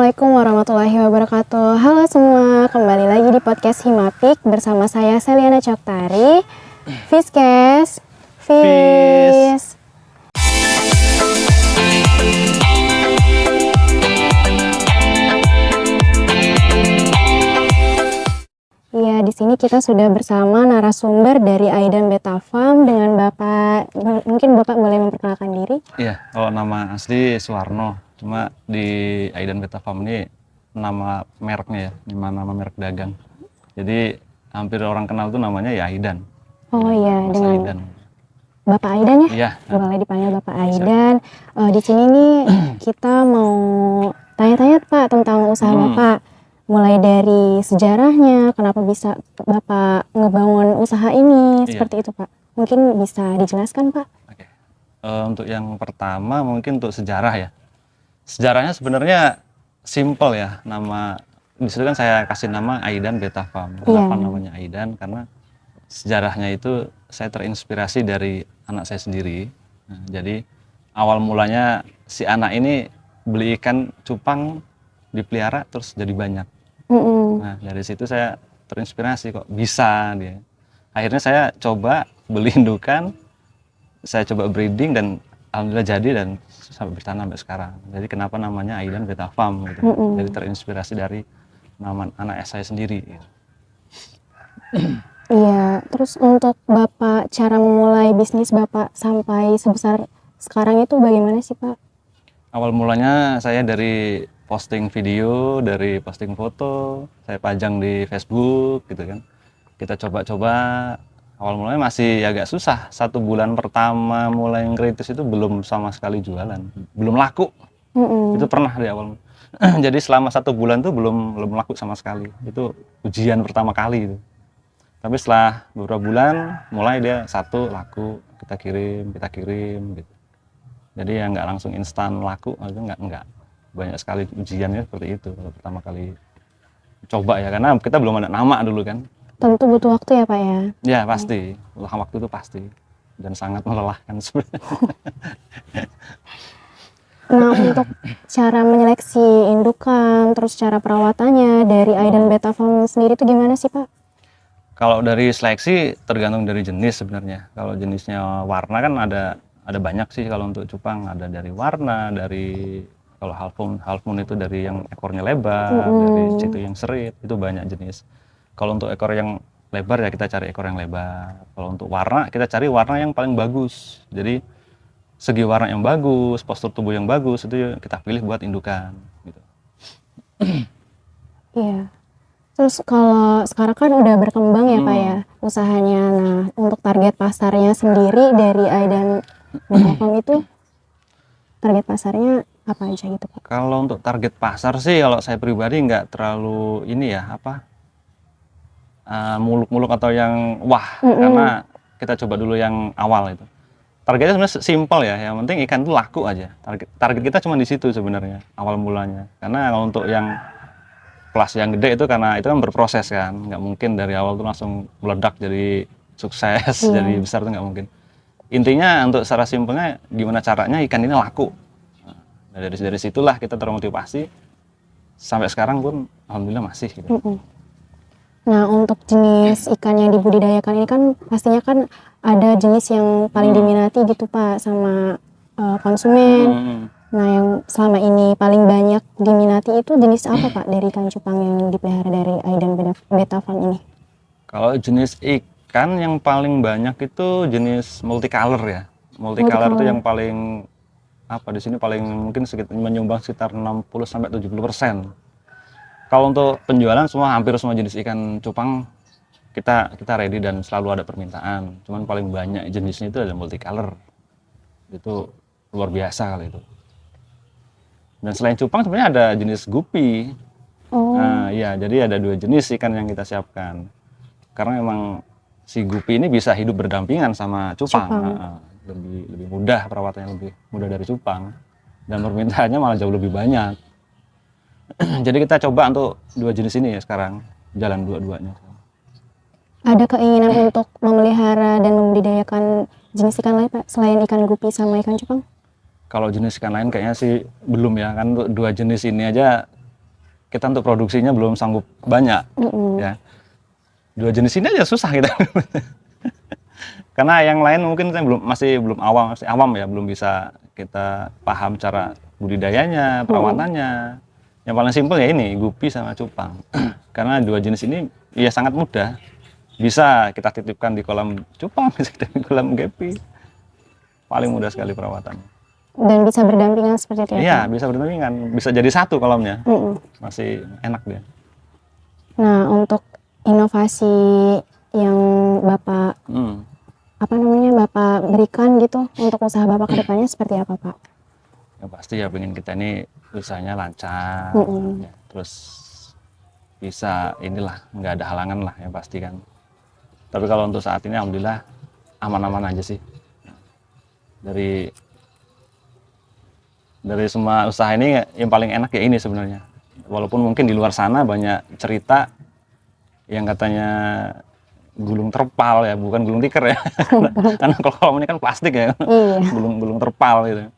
Assalamualaikum warahmatullahi wabarakatuh. Halo semua, kembali lagi di podcast Himapik bersama saya Seliana Choktari. Fiskes, Fis. Ya, di sini kita sudah bersama narasumber dari Aidan Beta Farm dengan Bapak. Mungkin Bapak boleh memperkenalkan diri? Iya, kalau nama asli Suwarno. Cuma di Aidan Beta Farm ini nama mereknya ya, nama merek dagang. Jadi hampir orang kenal tuh namanya ya Aidan. Oh iya, Mas dengan Aidan. Bapak Aidan ya? Iya. Boleh dipanggil Bapak Aidan. Di sini nih kita mau tanya-tanya Pak tentang usaha Bapak. Mulai dari sejarahnya, kenapa bisa Bapak ngebangun usaha ini, seperti itu Pak. Mungkin bisa dijelaskan Pak? Oke. Untuk yang pertama mungkin untuk sejarah ya. Sejarahnya sebenarnya simple ya. Nama di situ kan saya kasih nama Aidan Beta Farm. Kenapa namanya Aidan? Karena sejarahnya itu saya terinspirasi dari anak saya sendiri. Nah, jadi awal mulanya si anak ini beli ikan cupang, dipelihara terus jadi banyak. Nah dari situ saya terinspirasi kok bisa dia. Akhirnya saya coba beli indukan, saya coba breeding dan alhamdulillah jadi dan sampai bertahan sampai sekarang. Jadi kenapa namanya Aidan Beta Farm gitu. Jadi terinspirasi dari nama anak saya sendiri. Gitu. Iya, terus untuk Bapak cara memulai bisnis Bapak sampai sebesar sekarang itu bagaimana sih Pak? Awal mulanya saya dari posting video, dari posting foto, saya pajang di Facebook gitu kan. Kita coba-coba, awal mulanya masih agak susah. 1 bulan pertama mulai ngeritis itu belum sama sekali jualan, belum laku. Itu pernah di awal. Jadi selama 1 bulan tuh belum laku sama sekali. Itu ujian pertama kali itu. Tapi setelah beberapa bulan mulai dia 1 laku, kita kirim gitu. Jadi ya nggak langsung instan laku, itu nggak banyak sekali ujiannya seperti itu pertama kali coba ya, karena kita belum ada nama dulu kan. Tentu butuh waktu ya Pak ya? Ya pasti, waktu itu pasti dan sangat melelahkan sebenarnya. Nah untuk cara menyeleksi indukan, terus cara perawatannya dari Aidan Beta Farm sendiri itu gimana sih Pak? Kalau dari seleksi tergantung dari jenis sebenarnya. Kalau jenisnya warna kan ada banyak sih. Kalau untuk cupang ada dari warna, dari kalau half moon itu dari yang ekornya lebar, dari situ yang serit, itu banyak jenis. Kalau untuk ekor yang lebar ya kita cari ekor yang lebar. Kalau untuk warna kita cari warna yang paling bagus. Jadi segi warna yang bagus, postur tubuh yang bagus itu kita pilih buat indukan. Gitu. Iya. Terus kalau sekarang kan udah berkembang ya Pak ya usahanya. Nah untuk target pasarnya sendiri dari Aidan Beta Farm itu target pasarnya apa aja gitu Pak? Kalau untuk target pasar sih kalau saya pribadi nggak terlalu ini ya muluk-muluk atau yang wah, karena kita coba dulu yang awal itu. Targetnya sebenarnya simpel ya, yang penting ikan itu laku aja. Target kita cuma di situ sebenarnya awal mulanya. Karena kalau untuk yang kelas yang gede itu karena itu kan berproses kan, nggak mungkin dari awal tuh langsung meledak jadi sukses, jadi besar tuh nggak mungkin. Intinya untuk secara simpelnya gimana caranya ikan ini laku. Nah, dari situlah kita termotivasi sampai sekarang pun alhamdulillah masih gitu. Nah untuk jenis ikan yang dibudidayakan ini kan pastinya kan ada jenis yang paling diminati gitu Pak sama konsumen. Nah yang selama ini paling banyak diminati itu jenis apa Pak dari ikan cupang yang dipelihara dari Aidan Beta Farm ini? Kalau jenis ikan yang paling banyak itu jenis multicolor ya. Multicolor itu yang paling di sini paling mungkin menyumbang sekitar 60-70%. Kalau untuk penjualan hampir semua jenis ikan cupang kita ready dan selalu ada permintaan. Cuman paling banyak jenisnya itu ada multicolor. Itu luar biasa kali itu. Dan selain cupang sebenarnya ada jenis gupi. Nah, iya, jadi ada 2 jenis ikan yang kita siapkan. Karena memang si gupi ini bisa hidup berdampingan sama cupang. Lebih mudah perawatannya, lebih mudah dari cupang. Dan permintaannya malah jauh lebih banyak. Jadi kita coba untuk 2 jenis ini ya sekarang, jalan dua-duanya. Ada keinginan untuk memelihara dan membudidayakan jenis ikan lain Pak selain ikan gupi sama ikan cupang? Kalau jenis ikan lain kayaknya sih belum ya, kan untuk 2 jenis ini aja kita untuk produksinya belum sanggup banyak, ya. 2 jenis ini aja susah kita. Karena yang lain mungkin saya masih awam ya, belum bisa kita paham cara budidayanya, perawatannya. Yang paling simpel ya ini gupi sama cupang. Karena 2 jenis ini ya sangat mudah. Bisa kita titipkan di kolam cupang, bisa kita di kolam gupi. Paling mudah sekali perawatan. Dan bisa berdampingan seperti itu ya? Iya, Pak? bisa berdampingan. Bisa jadi satu kolamnya. Masih enak dia. Nah, untuk inovasi yang Bapak Bapak berikan gitu untuk usaha Bapak ke depannya seperti apa, Pak? Ya pasti ya pengen kita ini usahanya lancar, ya, terus bisa nggak ada halangan lah yang pasti kan. Tapi kalau untuk saat ini alhamdulillah aman-aman aja sih. Dari semua usaha ini yang paling enak ya ini sebenarnya. Walaupun mungkin di luar sana banyak cerita yang katanya gulung terpal ya, bukan gulung tikar ya. Karena kalau ini kan plastik ya, gulung terpal gitu.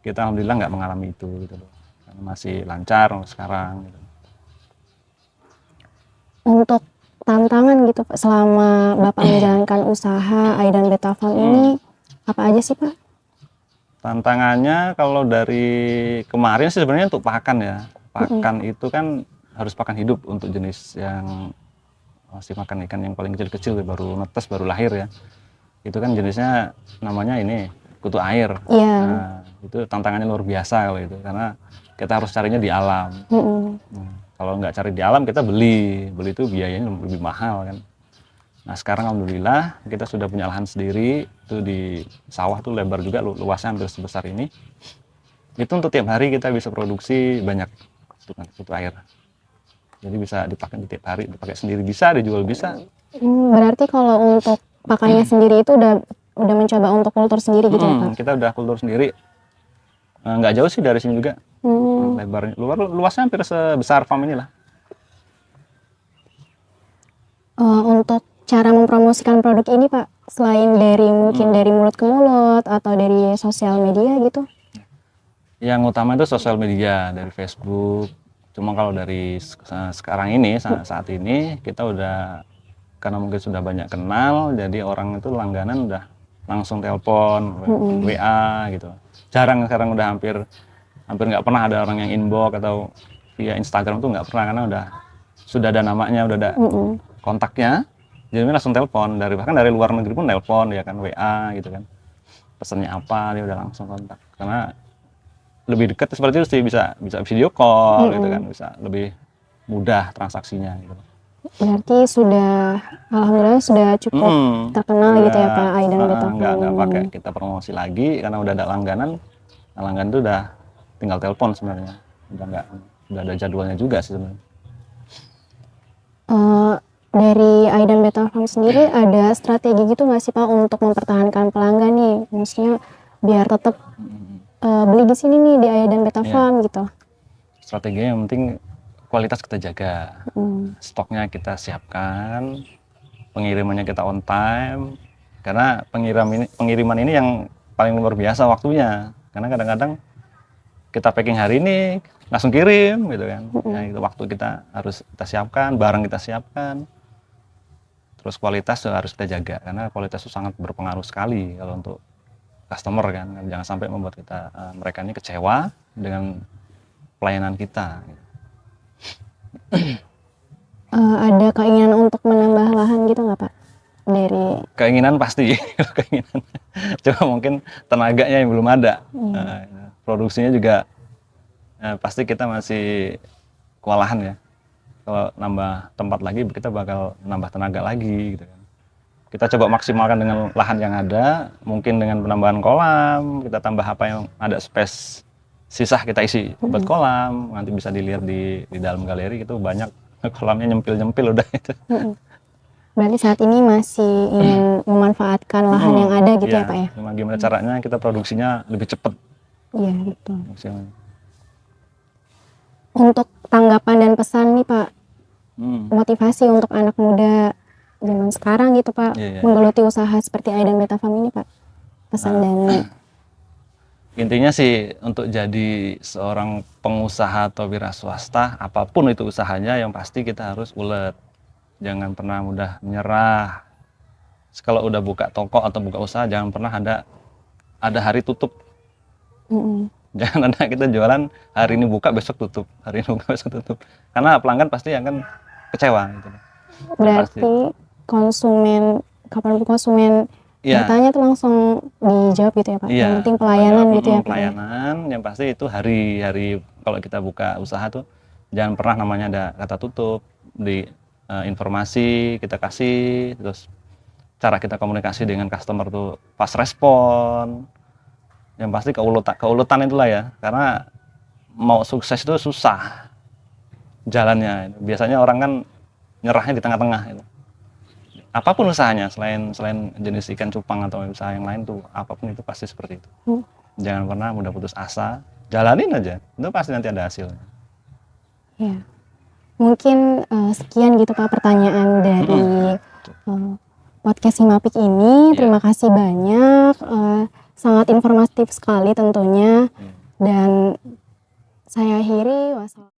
Kita alhamdulillah nggak mengalami itu gitu loh. Karena masih lancar sekarang gitu. Untuk tantangan gitu Pak, selama Bapak menjalankan usaha Aidan Beta Farm ini apa aja sih Pak? Tantangannya kalau dari kemarin sih sebenarnya untuk pakan ya. Pakan itu kan harus pakan hidup untuk jenis yang masih makan ikan yang paling kecil-kecil baru netes, baru lahir ya. Itu kan jenisnya namanya ini kutu air. Nah, itu tantangannya luar biasa kalau itu karena kita harus carinya di alam. Kalau nggak cari di alam kita beli itu biayanya lebih mahal kan. Nah sekarang alhamdulillah kita sudah punya lahan sendiri, itu di sawah tuh lebar juga, luasnya hampir sebesar ini. Itu untuk tiap hari kita bisa produksi banyak kutu air. Jadi bisa dipakai tiap hari, dipakai sendiri bisa, dijual bisa. Berarti kalau untuk pakannya sendiri itu udah mencoba untuk kultur sendiri gitu ya Pak? Kita udah kultur sendiri. Nggak jauh sih dari sini juga. Lebarnya, luasnya hampir sebesar farm inilah. Untuk cara mempromosikan produk ini Pak, selain dari mungkin dari mulut ke mulut atau dari sosial media gitu? Yang utama itu sosial media, dari Facebook. Cuma kalau dari sekarang ini, saat ini kita udah, karena mungkin sudah banyak kenal, jadi orang itu langganan udah langsung telepon, WA gitu. Jarang sekarang, udah hampir nggak pernah ada orang yang inbox atau via Instagram tuh nggak pernah, karena sudah ada namanya, udah ada kontaknya, jadi langsung telepon, bahkan dari luar negeri pun telepon ya kan, WA gitu kan, pesannya apa dia udah langsung kontak, karena lebih dekat seperti itu sih, bisa video call gitu kan, bisa lebih mudah transaksinya gitu. Berarti alhamdulillah sudah cukup terkenal gitu ya Pak Aidan Beta Farm. Nggak pakai kita promosi lagi karena udah ada langganan. Langganan itu udah tinggal telepon sebenarnya, udah ada jadwalnya juga sih sebenarnya. Dari Aidan Beta Farm sendiri ada strategi gitu nggak sih Pak untuk mempertahankan pelanggan nih, maksudnya biar tetap beli di sini nih di Aidan Beta Farm gitu? Strateginya yang penting kualitas kita jaga, stoknya kita siapkan, pengirimannya kita on time, karena pengiriman ini yang paling luar biasa waktunya, karena kadang-kadang kita packing hari ini langsung kirim gitu kan, ya, itu waktu kita harus kita siapkan, barang kita siapkan, terus kualitas harus kita jaga, karena kualitas itu sangat berpengaruh sekali kalau untuk customer kan, jangan sampai membuat mereka ini kecewa dengan pelayanan kita. Ada keinginan untuk menambah lahan gitu nggak Pak? Keinginan pasti, keinginan. Cuma mungkin tenaganya yang belum ada. Produksinya juga pasti kita masih kewalahan ya. Kalau nambah tempat lagi kita bakal nambah tenaga lagi gitu kan. Kita coba maksimalkan dengan lahan yang ada, mungkin dengan penambahan kolam, kita tambah apa yang ada space sisa kita isi buat kolam, nanti bisa dilihat di dalam galeri itu banyak kolamnya nyempil-nyempil udah itu. Berarti saat ini masih ingin memanfaatkan lahan yang ada gitu ya Pak ya? Gimana caranya kita produksinya lebih cepat. Iya betul. Untuk tanggapan dan pesan nih Pak, motivasi untuk anak muda zaman sekarang gitu Pak, menggeluti usaha seperti Aidan Beta Farm ini Pak, pesan dan Intinya sih untuk jadi seorang pengusaha atau wira swasta, apapun itu usahanya, yang pasti kita harus ulet. Jangan pernah mudah menyerah. Kalau udah buka toko atau buka usaha, jangan pernah ada hari tutup. Jangan ada kita jualan hari ini buka besok tutup, hari ini buka besok tutup. Karena pelanggan pasti akan kecewa gitu. Berarti konsumen, kapan konsumen bertanya tuh langsung dijawab gitu ya Pak. Yang penting pelayanan gitu ya Pak. Pelayanan, yang pasti itu hari-hari kalau kita buka usaha tuh jangan pernah namanya ada kata tutup. Di informasi kita kasih, terus cara kita komunikasi dengan customer tuh pas respon. Yang pasti keuletan itulah ya, karena mau sukses itu susah jalannya. Biasanya orang kan nyerahnya di tengah-tengah itu. Apapun usahanya, selain jenis ikan cupang atau usaha yang lain tuh, apapun itu pasti seperti itu. Jangan pernah mudah putus asa, jalanin aja, itu pasti nanti ada hasilnya. Ya, mungkin sekian gitu Pak pertanyaan dari podcast Himapik ini. Terima kasih banyak, sangat informatif sekali tentunya. Dan saya akhiri, wassalamualaikum.